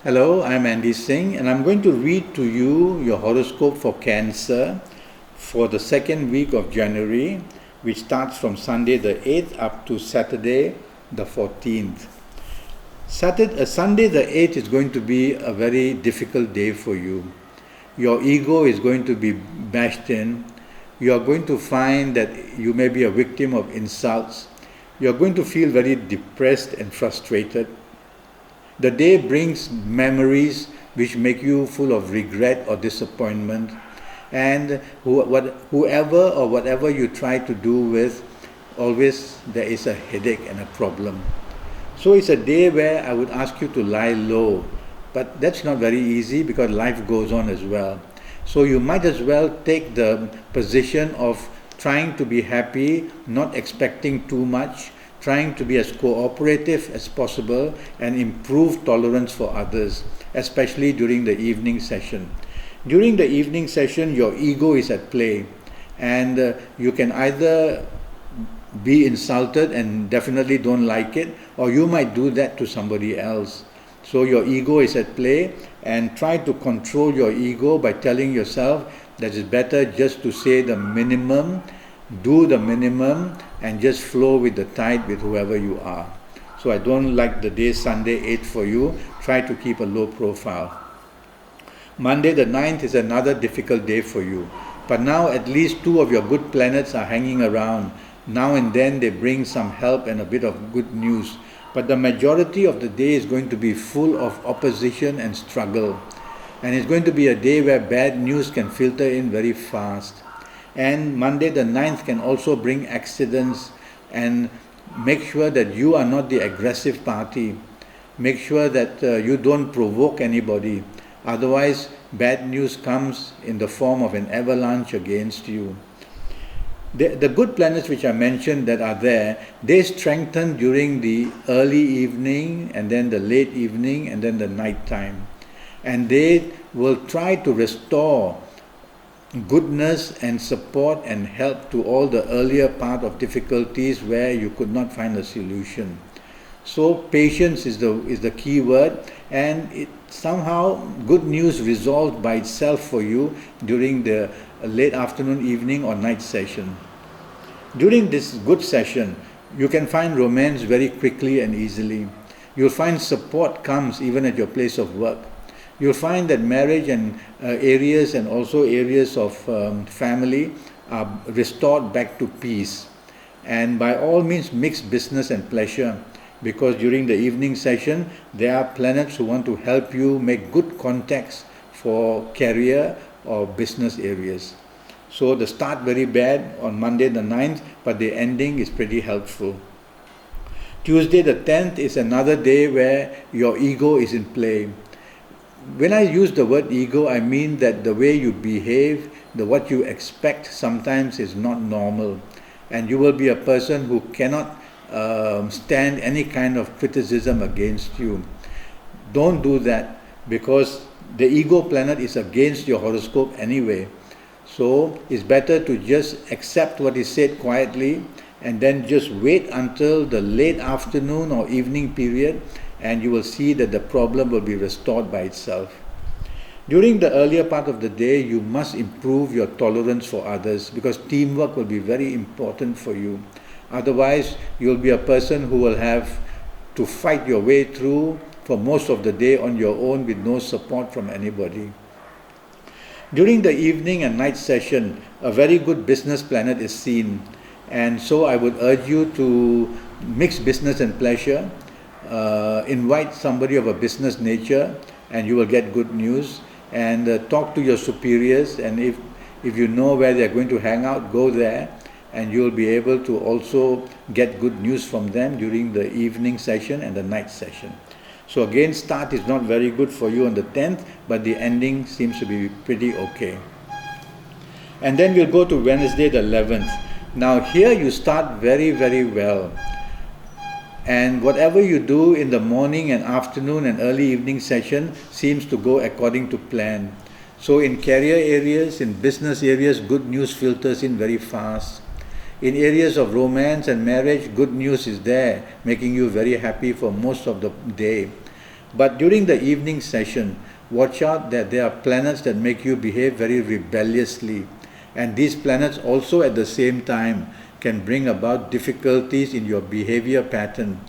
Hello, I'm Andi and I'm going to read to you your horoscope for Cancer for the second week of January, which starts from Sunday the 8th up to Saturday the 14th. Sunday the 8th is going to be a very difficult day for you. Your ego is going to be bashed in. You are going to find that you may be a victim of insults. You are going to feel very depressed and frustrated. The day brings memories which make you full of regret or disappointment, and whoever or whatever you try to do with, always there is a headache and a problem. So it's a day where I would ask you to lie low, but that's not very easy because life goes on as well. So you might as well take the position of trying to be happy, not expecting too much, trying to be as cooperative as possible and improve tolerance for others, especially during the evening session. During the evening session, your ego is at play, and you can either be insulted and definitely don't like it, or you might do that to somebody else. So your ego is at play, and try to control your ego by telling yourself that it's better just to say the minimum, do the minimum, and just flow with the tide with whoever you are. So I don't like the day Sunday 8 for you. Try to keep a low profile. Monday the 9th is another difficult day for you. But now at least two of your good planets are hanging around. Now and then they bring some help and a bit of good news. But the majority of the day is going to be full of opposition and struggle. And it's going to be a day where bad news can filter in very fast. And Monday the 9th can also bring accidents, and make sure that you are not the aggressive party. Make sure that you don't provoke anybody. Otherwise, bad news comes in the form of an avalanche against you. The good planets which I mentioned that are there, they strengthen during the early evening and then the late evening and then the night time. And they will try to restore goodness and support and help to all the earlier part of difficulties where you could not find a solution. So patience is the key word, and it somehow good news resolved by itself for you during the late afternoon, evening or night session. During this good session, you can find romance very quickly and easily. You'll find support comes even at your place of work. You'll find that marriage and areas and also areas of family are restored back to peace. And by all means, mix business and pleasure, because during the evening session, there are planets who want to help you make good contacts for career or business areas. So the start very bad on Monday the 9th, but the ending is pretty helpful. Tuesday the 10th is another day where your ego is in play. When I use the word ego, I mean that the way you behave, what you expect sometimes is not normal. And you will be a person who cannot stand any kind of criticism against you. Don't do that, because the ego planet is against your horoscope anyway. So it's better to just accept what is said quietly and then just wait until the late afternoon or evening period, and you will see that the problem will be restored by itself. During the earlier part of the day, you must improve your tolerance for others, because teamwork will be very important for you. Otherwise, you'll be a person who will have to fight your way through for most of the day on your own with no support from anybody. During the evening and night session, a very good business planet is seen, and so I would urge you to mix business and pleasure. Invite somebody of a business nature and you will get good news, and talk to your superiors, and if you know where they're going to hang out, go there, and you'll be able to also get good news from them during the evening session and the night session. So again, start is not very good for you on the 10th, but the ending seems to be pretty okay. And then we'll go to Wednesday the 11th. Now here you start very, very well. And whatever you do in the morning and afternoon and early evening session seems to go according to plan. So in career areas, in business areas, good news filters in very fast. In areas of romance and marriage, good news is there, making you very happy for most of the day. But during the evening session, watch out that there are planets that make you behave very rebelliously. And these planets also at the same time can bring about difficulties in your behavior pattern.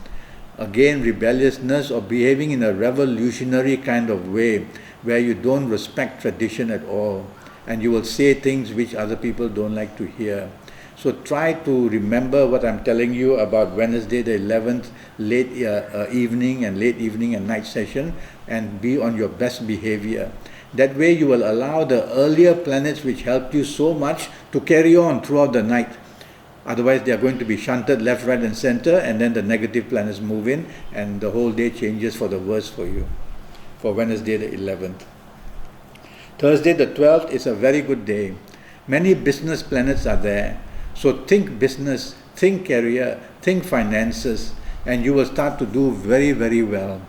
Again, rebelliousness or behaving in a revolutionary kind of way where you don't respect tradition at all and you will say things which other people don't like to hear. So try to remember what I'm telling you about Wednesday the 11th, late evening and night session, and be on your best behavior. That way you will allow the earlier planets which helped you so much to carry on throughout the night. Otherwise they are going to be shunted left, right and center, and then the negative planets move in and the whole day changes for the worse for you. For Wednesday the 11th. Thursday the 12th is a very good day. Many business planets are there. So think business, think career, think finances, and you will start to do very, very well.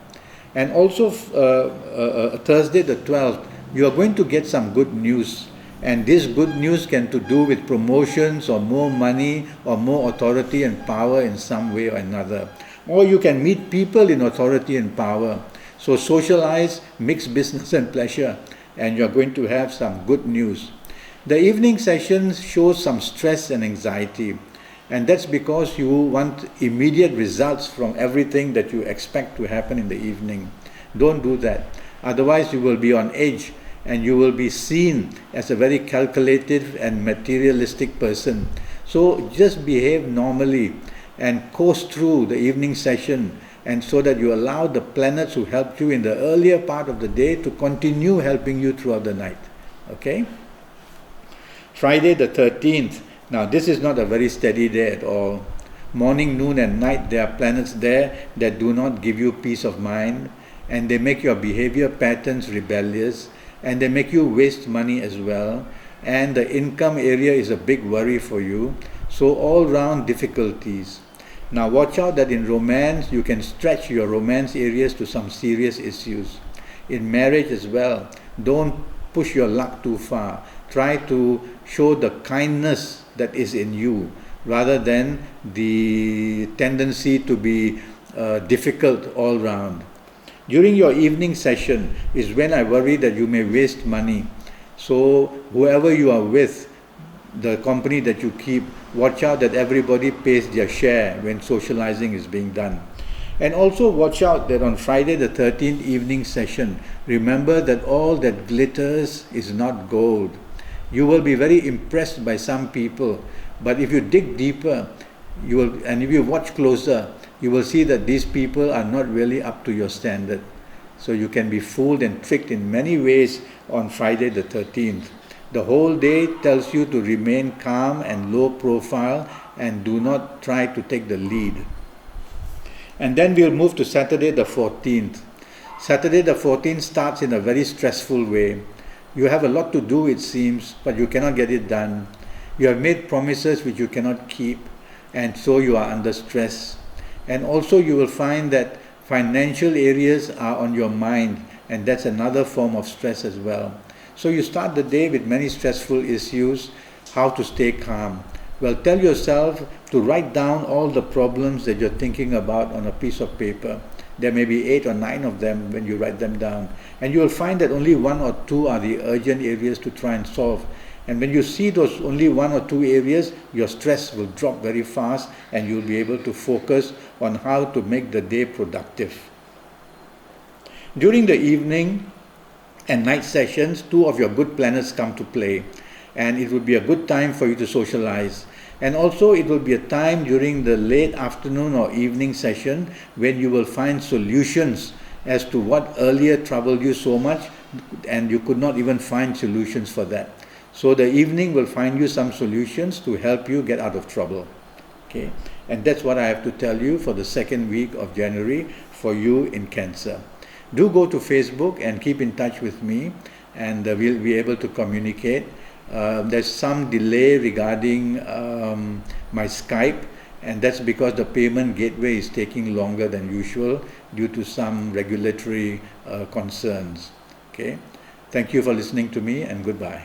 And also Thursday the 12th, you are going to get some good news. And this good news can to do with promotions or more money or more authority and power in some way or another. Or you can meet people in authority and power. So socialize, mix business and pleasure, and you're going to have some good news. The evening sessions show some stress and anxiety, and that's because you want immediate results from everything that you expect to happen in the evening. Don't do that. Otherwise you will be on edge and you will be seen as a very calculative and materialistic person. So just behave normally and coast through the evening session, and so that you allow the planets who helped you in the earlier part of the day to continue helping you throughout the night. Okay? Friday the 13th. Now this is not a very steady day at all. Morning, noon and night there are planets there that do not give you peace of mind, and they make your behavior patterns rebellious, and they make you waste money as well, and the income area is a big worry for you. So all round difficulties. Now watch out that in romance you can stretch your romance areas to some serious issues. In marriage as well, don't push your luck too far. Try to show the kindness that is in you rather than the tendency to be difficult all round. During your evening session is when I worry that you may waste money. So whoever you are with, the company that you keep, watch out that everybody pays their share when socializing is being done. And also watch out that on Friday the 13th evening session, remember that all that glitters is not gold. You will be very impressed by some people, but if you dig deeper, and if you watch closer, you will see that these people are not really up to your standard. So you can be fooled and tricked in many ways on Friday the 13th. The whole day tells you to remain calm and low profile and do not try to take the lead. And then we'll move to Saturday the 14th. Saturday the 14th starts in a very stressful way. You have a lot to do, it seems, but you cannot get it done. You have made promises which you cannot keep, and so you are under stress. And also you will find that financial areas are on your mind, and that's another form of stress as well. So you start the day with many stressful issues, how to stay calm. Well, tell yourself to write down all the problems that you're thinking about on a piece of paper. There may be 8 or 9 of them when you write them down. And you will find that only 1 or 2 are the urgent areas to try and solve. And when you see those only 1 or 2 areas, your stress will drop very fast and you'll be able to focus on how to make the day productive. During the evening and night sessions, 2 of your good planets come to play. And it would be a good time for you to socialize. And also it will be a time during the late afternoon or evening session when you will find solutions as to what earlier troubled you so much and you could not even find solutions for that. So the evening will find you some solutions to help you get out of trouble. Okay, and that's what I have to tell you for the second week of January for you in Cancer. Do go to Facebook and keep in touch with me, and we'll be able to communicate. There's some delay regarding my Skype, and that's because the payment gateway is taking longer than usual due to some regulatory concerns. Okay, thank you for listening to me, and goodbye.